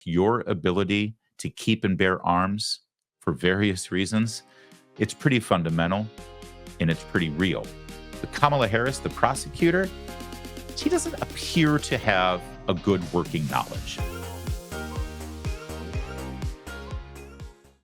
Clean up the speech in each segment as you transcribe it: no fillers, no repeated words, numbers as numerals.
your ability to keep and bear arms for various reasons, it's pretty fundamental and it's pretty real. But Kamala Harris, the prosecutor, she doesn't appear to have a good working knowledge.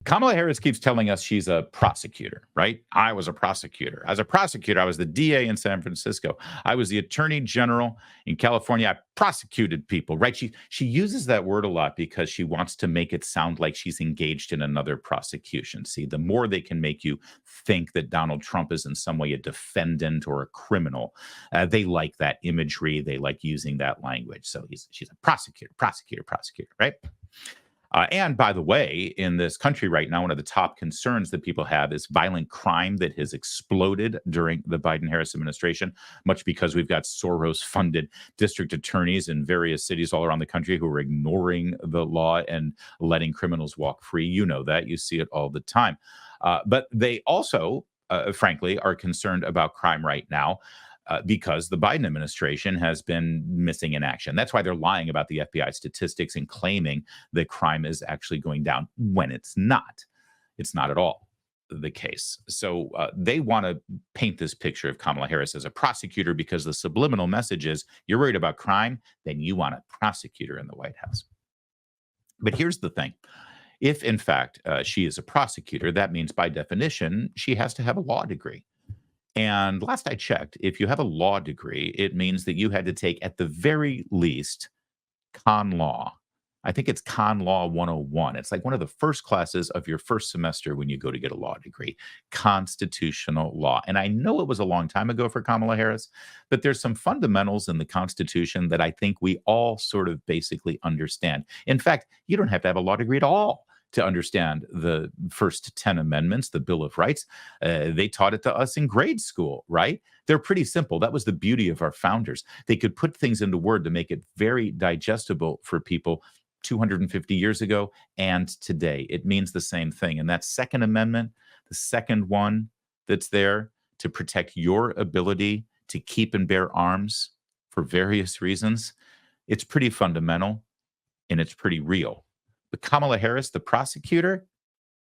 Kamala Harris keeps telling us she's a prosecutor, right? I was a prosecutor. As a prosecutor, I was the DA in San Francisco. I was the attorney general in California. I prosecuted people, right? She uses that word a lot because she wants to make it sound like she's engaged in another prosecution. See, the more they can make you think that Donald Trump is in some way a defendant or a criminal, they like that imagery. They like using that language. So she's a prosecutor, right? And by the way, in this country right now, one of the top concerns that people have is violent crime that has exploded during the Biden-Harris administration, much because we've got Soros-funded district attorneys in various cities all around the country who are ignoring the law and letting criminals walk free. You know that. You see it all the time. But they also, frankly, are concerned about crime right now. Because the Biden administration has been missing in action. That's why they're lying about the FBI statistics and claiming that crime is actually going down when it's not. It's not at all the case. So they want to paint this picture of Kamala Harris as a prosecutor because the subliminal message is, you're worried about crime, then you want a prosecutor in the White House. But here's the thing. If, in fact, she is a prosecutor, that means by definition, she has to have a law degree. And last I checked, if you have a law degree, it means that you had to take, at the very least, con law. I think it's Con Law 101. It's like one of the first classes of your first semester when you go to get a law degree, constitutional law. And I know it was a long time ago for Kamala Harris, but there's some fundamentals in the Constitution that I think we all sort of basically understand. In fact, you don't have to have a law degree at all to understand the first 10 amendments, the Bill of Rights. They taught it to us in grade school, right? They're pretty simple. That was the beauty of our founders. They could put things into word to make it very digestible for people 250 years ago and today. It means the same thing. And that Second Amendment, the second one that's there to protect your ability to keep and bear arms for various reasons, it's pretty fundamental and it's pretty real. But Kamala Harris, the prosecutor,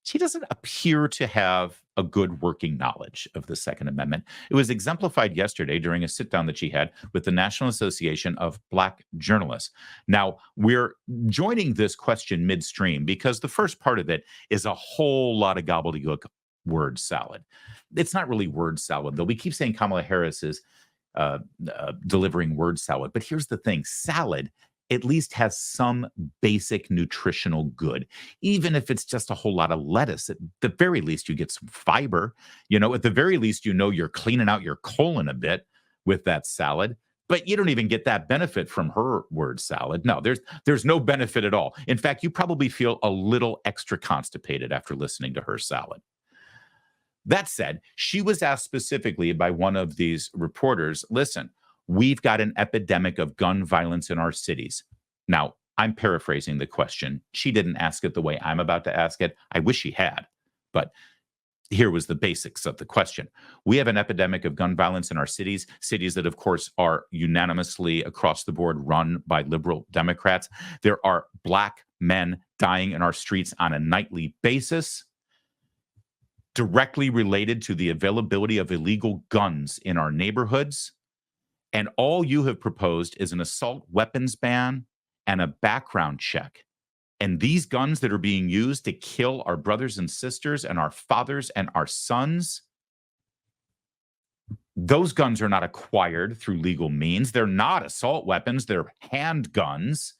she doesn't appear to have a good working knowledge of the Second Amendment. It was exemplified yesterday during a sit-down that she had with the National Association of Black Journalists. Now, we're joining this question midstream because the first part of it is a whole lot of gobbledygook word salad. It's not really word salad, though. We keep saying Kamala Harris is delivering word salad. But here's the thing. Salad at least has some basic nutritional good, even if it's just a whole lot of lettuce. At the very least, you get some fiber. You know, at the very least, you know you're cleaning out your colon a bit with that salad. But you don't even get that benefit from her word salad. No, there's no benefit at all. In fact, you probably feel a little extra constipated after listening to her salad. That said, she was asked specifically by one of these reporters, listen, we've got an epidemic of gun violence in our cities. Now, I'm paraphrasing the question. She didn't ask it the way I'm about to ask it. I wish she had, but here was the basics of the question. We have an epidemic of gun violence in our cities, cities that, of course, are unanimously across the board run by liberal Democrats. There are Black men dying in our streets on a nightly basis, directly related to the availability of illegal guns in our neighborhoods. And all you have proposed is an assault weapons ban and a background check. And these guns that are being used to kill our brothers and sisters and our fathers and our sons, those guns are not acquired through legal means. They're not assault weapons. They're handguns.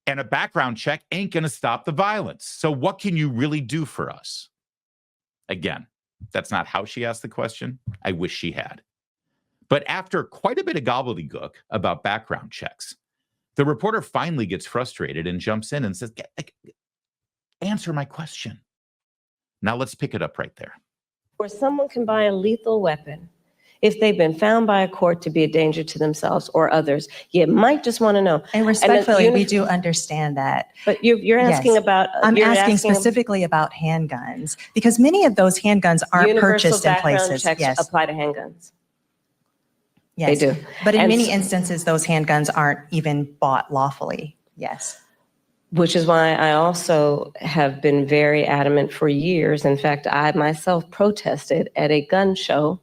And a background check ain't going to stop the violence. So what can you really do for us? Again, that's not how she asked the question. I wish she had. But after quite a bit of gobbledygook about background checks, the reporter finally gets frustrated and jumps in and says, answer my question. Now let's pick it up right there. Or someone can buy a lethal weapon if they've been found by a court to be a danger to themselves or others. You might just want to know. And respectfully, we do understand that. But you're asking yes. about... I'm asking specifically about handguns, because many of those handguns aren't purchased in places. Checks yes. apply to handguns. Yes. They do. But in many instances, those handguns aren't even bought lawfully. Yes. Which is why I also have been very adamant for years. In fact, I myself protested at a gun show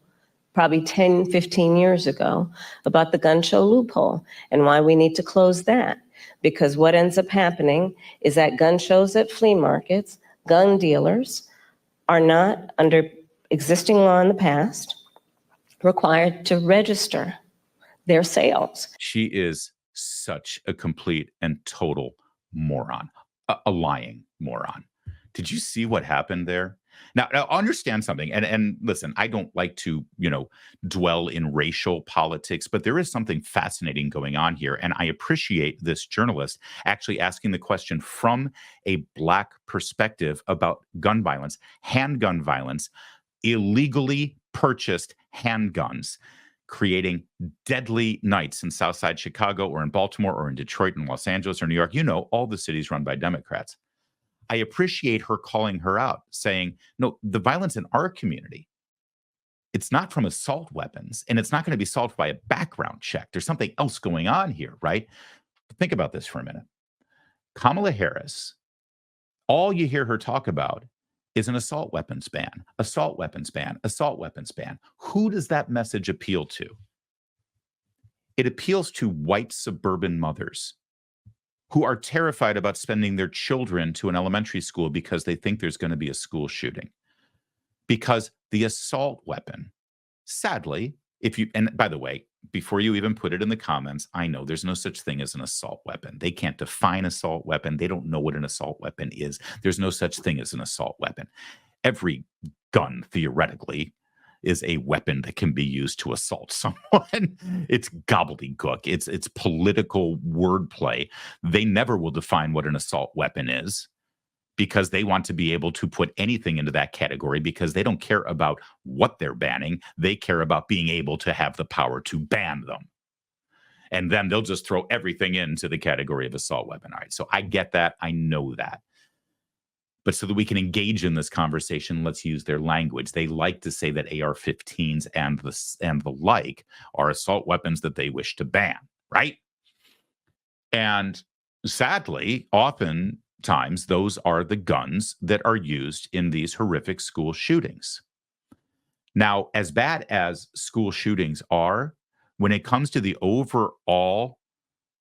probably 10, 15 years ago about the gun show loophole and why we need to close that. Because what ends up happening is that gun shows at flea markets, gun dealers are not, under existing law in the past, required to register their sales. She is such a complete and total moron, a lying moron. Did you see what happened there? Now understand something, and listen, I don't like to, dwell in racial politics, but there is something fascinating going on here, and I appreciate this journalist actually asking the question from a Black perspective about gun violence, handgun violence, illegally purchased handguns, creating deadly nights in Southside Chicago or in Baltimore or in Detroit and Los Angeles or New York, all the cities run by Democrats. I appreciate her calling her out, saying, no, the violence in our community, it's not from assault weapons, and it's not going to be solved by a background check. There's something else going on here, right? Think about this for a minute. Kamala Harris, all you hear her talk about is an assault weapons ban, assault weapons ban, assault weapons ban. Who does that message appeal to? It appeals to white suburban mothers who are terrified about sending their children to an elementary school because they think there's going to be a school shooting. Because the assault weapon, sadly, and by the way, before you even put it in the comments, I know there's no such thing as an assault weapon. They can't define assault weapon. They don't know what an assault weapon is. There's no such thing as an assault weapon. Every gun, theoretically, is a weapon that can be used to assault someone. It's gobbledygook. It's political wordplay. They never will define what an assault weapon is because they want to be able to put anything into that category because they don't care about what they're banning. They care about being able to have the power to ban them. And then they'll just throw everything into the category of assault weapon. All right, so I get that. I know that. But so that we can engage in this conversation, let's use their language. They like to say that AR-15s and the like are assault weapons that they wish to ban, right? And sadly, oftentimes, those are the guns that are used in these horrific school shootings. Now, as bad as school shootings are, when it comes to the overall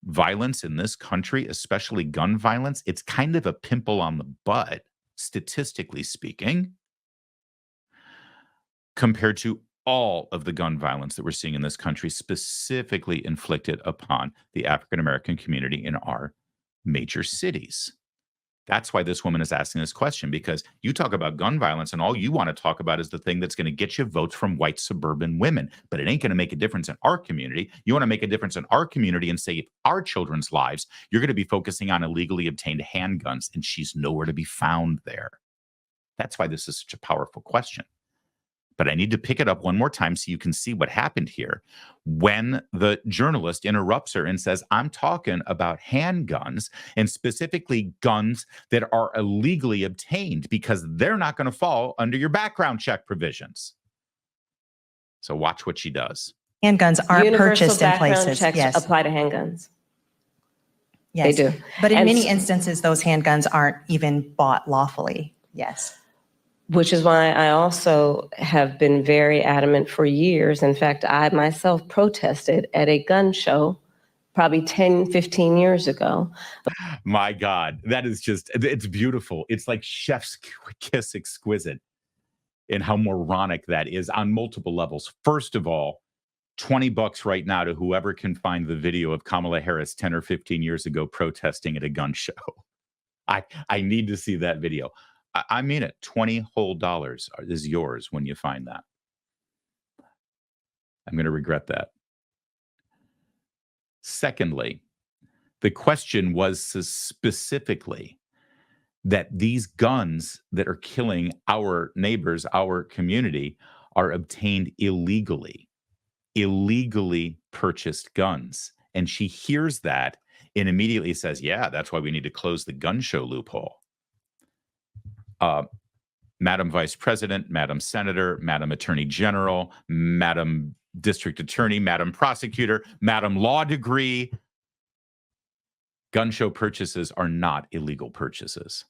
violence in this country, especially gun violence, it's kind of a pimple on the butt, statistically speaking, compared to all of the gun violence that we're seeing in this country, specifically inflicted upon the African-American community in our major cities. That's why this woman is asking this question, because you talk about gun violence and all you want to talk about is the thing that's going to get you votes from white suburban women, but it ain't going to make a difference in our community. You want to make a difference in our community and save our children's lives, you're going to be focusing on illegally obtained handguns, and she's nowhere to be found there. That's why this is such a powerful question. But I need to pick it up one more time so you can see what happened here. When the journalist interrupts her and says, I'm talking about handguns and specifically guns that are illegally obtained because they're not going to fall under your background check provisions. So watch what she does. Handguns aren't purchased in places. Universal background checks apply to handguns. Yes. They do. But in many instances, those handguns aren't even bought lawfully. Yes. Which is why I also have been very adamant for years. In fact, I myself protested at a gun show probably 10, 15 years ago. My God, that is just, it's beautiful. It's like chef's kiss exquisite in how moronic that is on multiple levels. First of all, $20 right now to whoever can find the video of Kamala Harris 10 or 15 years ago protesting at a gun show. I need to see that video. I mean it, $20 whole is yours when you find that. I'm going to regret that. Secondly, the question was specifically that these guns that are killing our neighbors, our community, are obtained illegally purchased guns. And she hears that and immediately says, yeah, that's why we need to close the gun show loophole. Madam Vice President, Madam Senator, Madam Attorney General, Madam District Attorney, Madam Prosecutor, Madam Law Degree. Gun show purchases are not illegal purchases.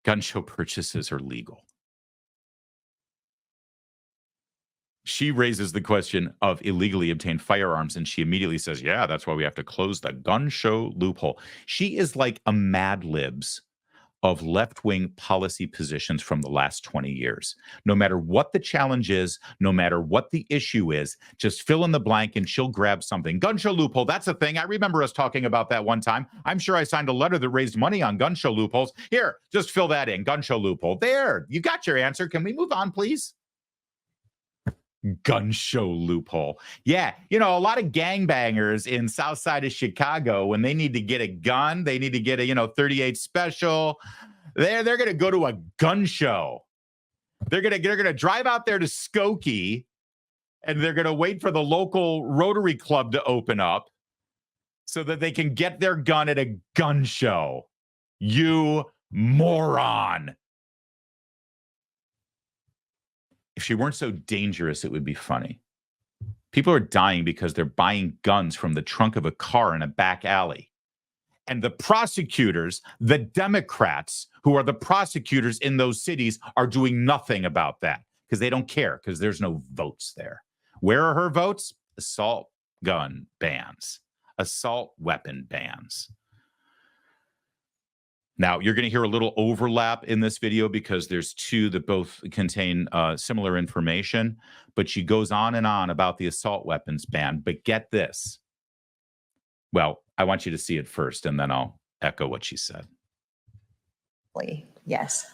Gun show purchases are legal. She raises the question of illegally obtained firearms, and she immediately says, yeah, that's why we have to close the gun show loophole. She is like a Mad Libs of left-wing policy positions from the last 20 years. No matter what the challenge is, no matter what the issue is, just fill in the blank and she'll grab something. Gun show loophole, that's a thing. I remember us talking about that one time. I'm sure I signed a letter that raised money on gun show loopholes. Here, just fill that in, gun show loophole. There, you got your answer. Can we move on, please? Gun show loophole. Yeah, you know, a lot of gangbangers in South Side of Chicago, when they need to get a gun, they need to get a 38 special. They're going to go to a gun show. They're going to drive out there to Skokie, and they're going to wait for the local Rotary Club to open up so that they can get their gun at a gun show. You moron. If she weren't so dangerous, it would be funny. People are dying because they're buying guns from the trunk of a car in a back alley. And the prosecutors, the Democrats who are the prosecutors in those cities, are doing nothing about that because they don't care, because there's no votes there. Where are her votes? Assault gun bans, assault weapon bans. Now, you're going to hear a little overlap in this video because there's two that both contain similar information, but she goes on and on about the assault weapons ban. But get this. Well, I want you to see it first, and then I'll echo what she said. Yes.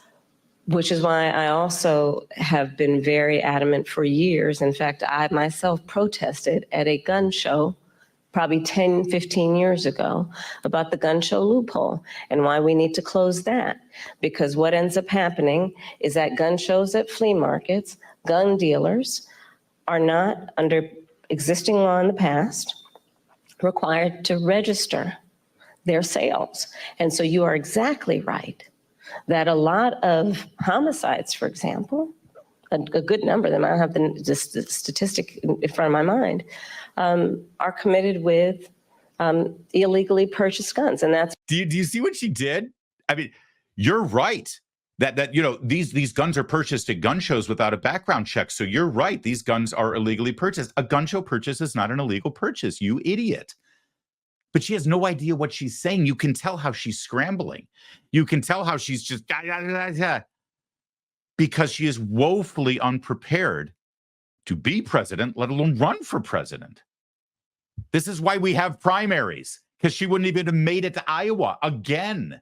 Which is why I also have been very adamant for years. In fact, I myself protested at a gun show probably 10, 15 years ago about the gun show loophole and why we need to close that. Because what ends up happening is that gun shows at flea markets, gun dealers are not, under existing law in the past, required to register their sales. And so you are exactly right that a lot of homicides, for example, a good number of them, I don't have the statistic in front of my mind, are committed with illegally purchased guns. And that's— Do you see what she did? I mean, you're right that these guns are purchased at gun shows without a background check. So you're right. These guns are illegally purchased. A gun show purchase is not an illegal purchase, you idiot. But she has no idea what she's saying. You can tell how she's scrambling. You can tell how she's just because she is woefully unprepared to be president, let alone run for president. This is why we have primaries, because she wouldn't even have made it to Iowa again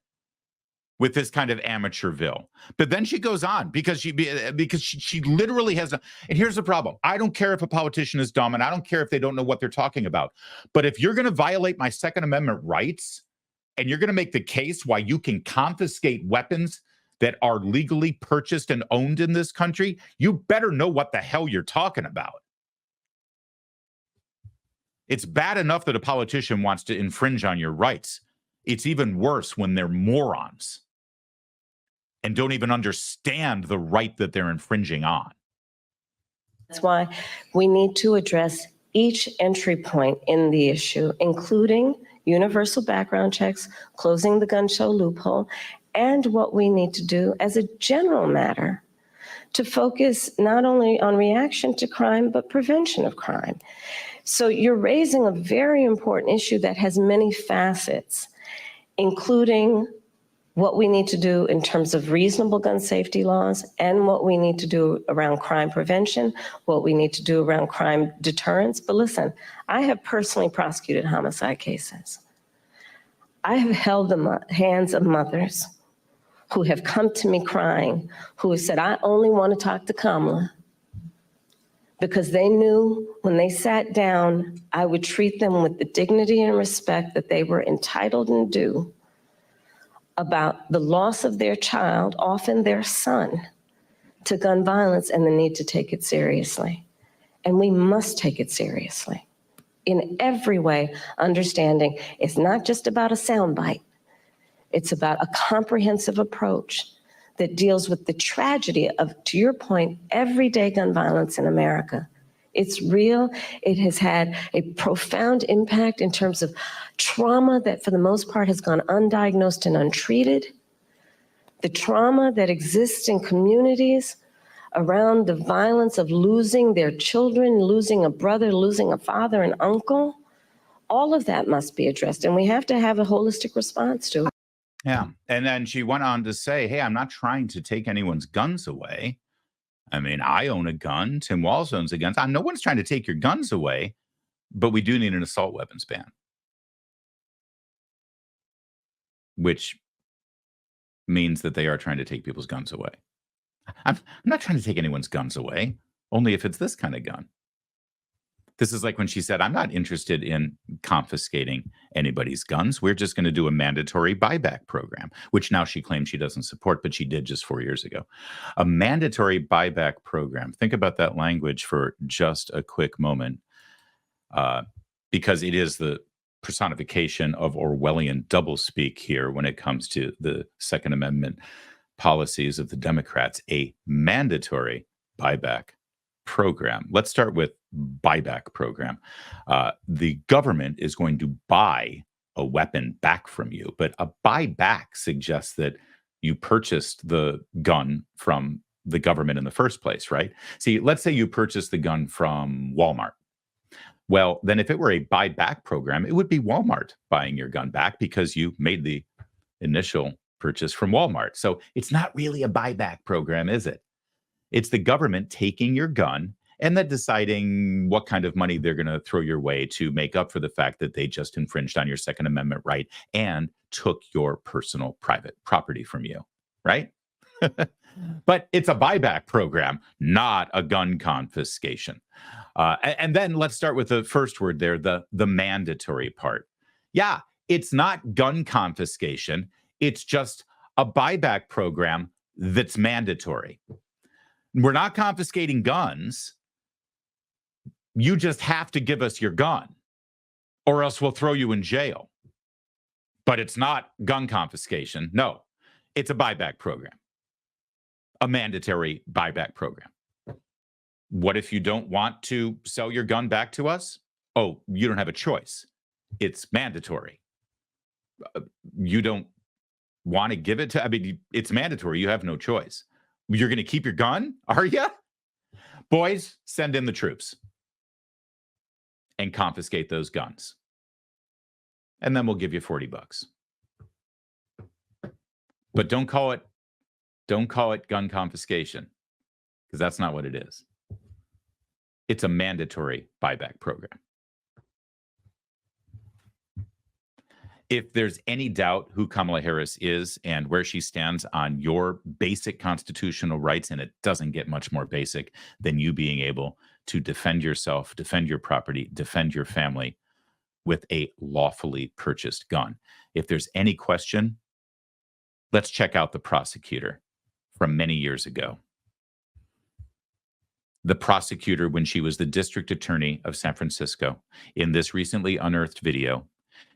with this kind of amateurville. But then she goes on because she literally has and here's the problem. I don't care if a politician is dumb, and I don't care if they don't know what they're talking about. But if you're going to violate my Second Amendment rights, and you're going to make the case why you can confiscate weapons that are legally purchased and owned in this country, you better know what the hell you're talking about. It's bad enough that a politician wants to infringe on your rights. It's even worse when they're morons and don't even understand the right that they're infringing on. That's why we need to address each entry point in the issue, including universal background checks, closing the gun show loophole, and what we need to do as a general matter to focus not only on reaction to crime, but prevention of crime. So you're raising a very important issue that has many facets, including what we need to do in terms of reasonable gun safety laws and what we need to do around crime prevention, what we need to do around crime deterrence. But listen, I have personally prosecuted homicide cases. I have held the hands of mothers who have come to me crying, who have said, I only want to talk to Kamala, because they knew when they sat down, I would treat them with the dignity and respect that they were entitled and due about the loss of their child, often their son, to gun violence and the need to take it seriously. And we must take it seriously in every way, understanding it's not just about a soundbite. It's about a comprehensive approach that deals with the tragedy of, to your point, everyday gun violence in America. It's real. It has had a profound impact in terms of trauma that for the most part has gone undiagnosed and untreated. The trauma that exists in communities around the violence of losing their children, losing a brother, losing a father, an uncle, all of that must be addressed. And we have to have a holistic response to it. Yeah. And then she went on to say, hey, I'm not trying to take anyone's guns away. I mean, I own a gun. Tim Walz owns a gun. No one's trying to take your guns away, but we do need an assault weapons ban, which means that they are trying to take people's guns away. I'm not trying to take anyone's guns away, only if it's this kind of gun. This is like when she said, I'm not interested in confiscating anybody's guns. We're just going to do a mandatory buyback program, which now she claims she doesn't support, but she did just 4 years ago. A mandatory buyback program. Think about that language for just a quick moment, because it is the personification of Orwellian doublespeak here when it comes to the Second Amendment policies of the Democrats. A mandatory buyback program. Let's start with buyback program. The government is going to buy a weapon back from you, but a buyback suggests that you purchased the gun from the government in the first place, right? See, let's say you purchased the gun from Walmart. Well, then if it were a buyback program, it would be Walmart buying your gun back because you made the initial purchase from Walmart. So it's not really a buyback program, is it? It's the government taking your gun and then deciding what kind of money they're going to throw your way to make up for the fact that they just infringed on your Second Amendment right and took your personal private property from you, right? But it's a buyback program, not a gun confiscation. And then let's start with the first word there, the mandatory part. Yeah, it's not gun confiscation. It's just a buyback program that's mandatory. We're not confiscating guns. You just have to give us your gun or else we'll throw you in jail. But it's not gun confiscation. No, it's a buyback program, a mandatory buyback program. What if you don't want to sell your gun back to us? Oh, you don't have a choice. It's mandatory. You don't want to give it to, I mean, it's mandatory. You have no choice. You're going to keep your gun? Are you? Boys, send in the troops and confiscate those guns. And then we'll give you $40. But don't call it gun confiscation, because that's not what it is. It's a mandatory buyback program. If there's any doubt who Kamala Harris is and where she stands on your basic constitutional rights, and it doesn't get much more basic than you being able to defend yourself, defend your property, defend your family with a lawfully purchased gun. If there's any question, let's check out the prosecutor from many years ago. The prosecutor, when she was the district attorney of San Francisco, in this recently unearthed video,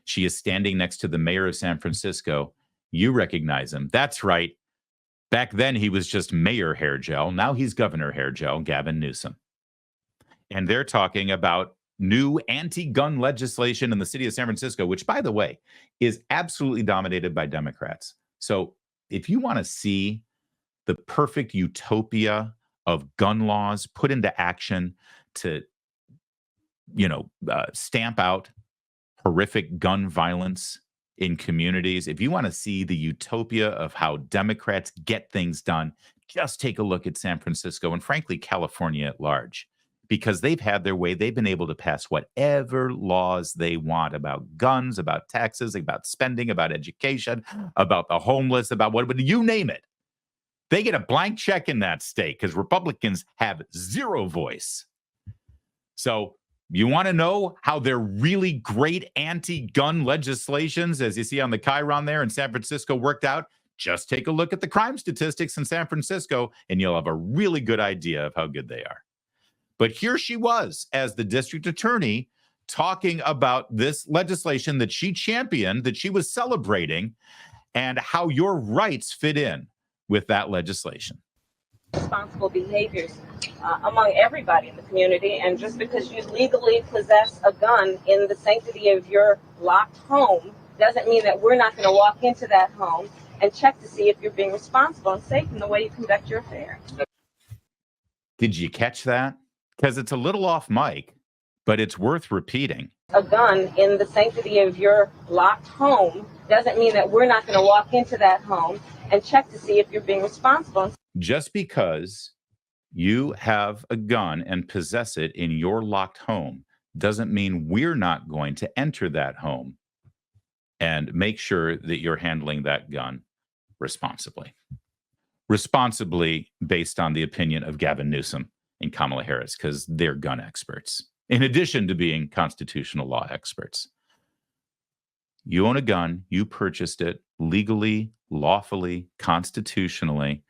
she is standing next to the mayor of San Francisco. You recognize him. That's right. Back then, he was just Mayor Hair Gel. Now he's Governor Hair Gel, Gavin Newsom. And they're talking about new anti-gun legislation in the city of San Francisco, which, by the way, is absolutely dominated by Democrats. So if you want to see the perfect utopia of gun laws put into action to, stamp out horrific gun violence in communities, if you want to see the utopia of how Democrats get things done, just take a look at San Francisco and, frankly, California at large, because they've had their way. They've been able to pass whatever laws they want about guns, about taxes, about spending, about education, about the homeless, about what, you name it. They get a blank check in that state because Republicans have zero voice. So you want to know how their really great anti-gun legislations, as you see on the Chiron there in San Francisco, worked out? Just take a look at the crime statistics in San Francisco, and you'll have a really good idea of how good they are. But here she was as the district attorney talking about this legislation that she championed, that she was celebrating, and how your rights fit in with that legislation. responsible behaviors among everybody in the community. And just because you legally possess a gun in the sanctity of your locked home doesn't mean that we're not going to walk into that home and check to see if you're being responsible and safe in the way you conduct your affairs. Did you catch that? Because it's a little off mic, but it's worth repeating. A gun in the sanctity of your locked home doesn't mean that we're not going to walk into that home and check to see if you're being responsible. Just because you have a gun and possess it in your locked home doesn't mean we're not going to enter that home and make sure that you're handling that gun responsibly. Responsibly based on the opinion of Gavin Newsom and Kamala Harris, because they're gun experts, in addition to being constitutional law experts. You own a gun, you purchased it legally, lawfully, constitutionally.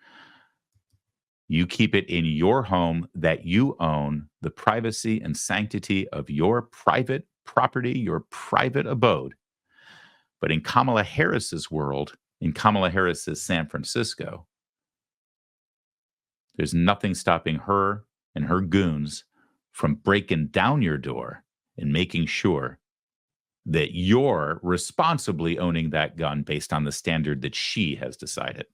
You keep it in your home that you own, the privacy and sanctity of your private property, your private abode. But in Kamala Harris's world, in Kamala Harris's San Francisco, there's nothing stopping her and her goons from breaking down your door and making sure that you're responsibly owning that gun based on the standard that she has decided.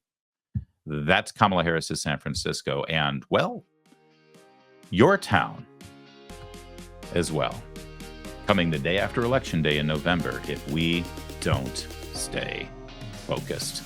That's Kamala Harris's San Francisco, and, well, your town as well. Coming the day after Election Day in November if we don't stay focused.